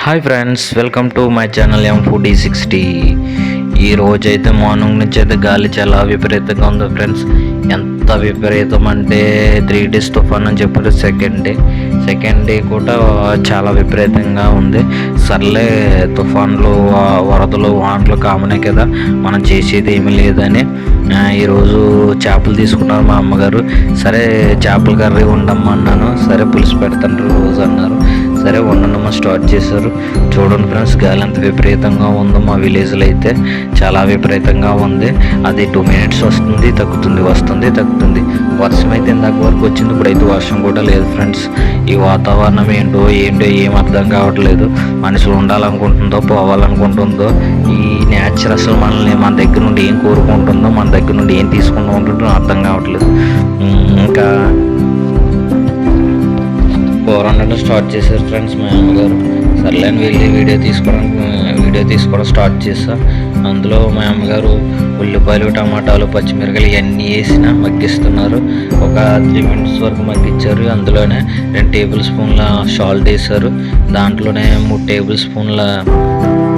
Hi friends, welcome to my channel M4D60. ఈ రోజైతే morning నుంచి అయితే గాలి చాలా విపరీతంగా ఉంది ఫ్రెండ్స్. ఎంత విపరీతం అంటే 3 days తుఫాన్ అని చెప్పారు. సెకండ్ డే కూడా చాలా విపరీతంగా ఉంది. సర్లే, తుఫాన్లు వరదలు వానలు కామనే కదా, మనం చేసేది ఏమీ లేదని ఈరోజు చేపలు తీసుకున్నారు మా అమ్మగారు. సరే చేపల కర్రీ ఉండమ్మన్నాను. సరే పులుసు పెడతాను రోజు అన్నారు. సరే వండనమ్మ స్టార్ట్ చేశారు. చూడండి ఫ్రెండ్స్, గాలి ఎంత విపరీతంగా ఉందో. మా విలేజ్లో అయితే చాలా విపరీతంగా ఉంది. అది 2 minutes వస్తుంది తగ్గుతుంది, వస్తుంది తగ్గుతుంది. వర్షం అయితే ఇందాక వరకు వచ్చింది, ఇప్పుడైతే వర్షం కూడా లేదు ఫ్రెండ్స్. ఈ వాతావరణం ఏంటో ఏం అర్థం కావట్లేదు. మనుషులు ఉండాలనుకుంటుందో పోవాలనుకుంటుందో, ఈ నేచర్ అసలు మనల్ని మన దగ్గర నుండి ఏం కోరుకుంటుందో, మన దగ్గర నుండి ఏం తీసుకుంటూ ఉంటుందో అర్థం కావట్లేదు. ఇంకా కూర వండడం స్టార్ట్ చేశారు ఫ్రెండ్స్ మా అమ్మగారు. సర్లేని వెళ్ళి వీడియో తీసుకోవడం స్టార్ట్ చేసా. అందులో మా అమ్మగారు ఉల్లిపాయలు, టమాటాలు, పచ్చిమిరకాయలు ఇవన్నీ వేసిన మగ్గిస్తున్నారు. ఒక 3 minutes వరకు మగ్గించారు. అందులోనే 2 tablespoons సాల్ట్ వేశారు. దాంట్లోనే 3 tablespoons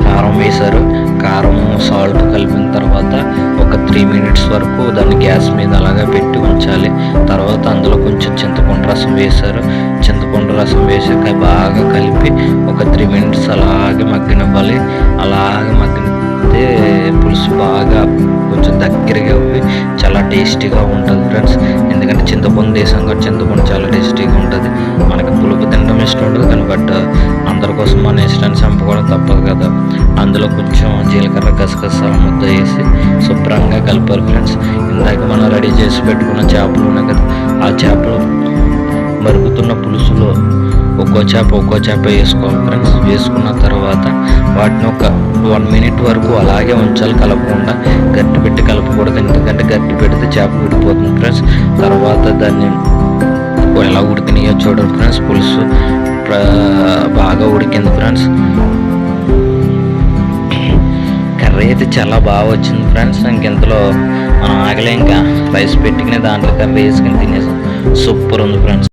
కారం వేశారు. కారం సాల్ట్ కలిపిన తర్వాత ఒక 3 minutes వరకు దాన్ని గ్యాస్ మీద అలాగే పెట్టి ఉంచాలి. తర్వాత అందులో కొంచెం చింతపండు రసం వేశారు. చింతపండు రసం వేసాక బాగా కలిపి ఒక 3 minutes అలాగే మగ్గనివ్వాలి. అలాగే మగ్గనితే పులుసు బాగా కొంచెం దగ్గరగా అవి చాలా టేస్టీగా ఉంటుంది ఫ్రెండ్స్. ఎందుకంటే చింతపండు వేసాం కాబట్టి చింతపండు చాలా టేస్టీగా ఉంటుంది. మనకి పులుపు తినడం ఇష్టం ఉంటుంది కానీ బట్ అందరి కోసం మన ఇష్టాన్ని చంపుకోవడం తప్పదు కదా. అందులో కొంచెం జీలకర్ర, గసగసాల ముద్ద వేసి శుభ్రంగా కలిపారు ఫ్రెండ్స్. ఇందాక మనం రెడీ చేసి పెట్టుకున్న చేపలు ఉన్నాయి కదా, ఆ చేపలు మరుగుతున్న పులుసులో ఒక్కో చేప వేసుకోవాలి ఫ్రెండ్స్. వేసుకున్న తర్వాత వాటిని ఒక 1 minute వరకు అలాగే ఉంచాలి, కలపకుండా. గట్టి పెట్టి కలపకూడదు, ఎందుకంటే గట్టి పెడితే చేప విడిపోతుంది ఫ్రెండ్స్. తర్వాత దాన్ని ఎలా ఉడికినాయో చూడండి ఫ్రెండ్స్. పులుసు బాగా ఉడికింది ఫ్రెండ్స్. కర్రీ అయితే చాలా బాగా వచ్చింది ఫ్రెండ్స్. ఇంకెంతలో మనం ఆగలే, ఇంకా రైస్ పెట్టుకుని దాంట్లో కర్రీ వేసుకుని తినేసాం. సూపర్ ఉంది ఫ్రెండ్స్.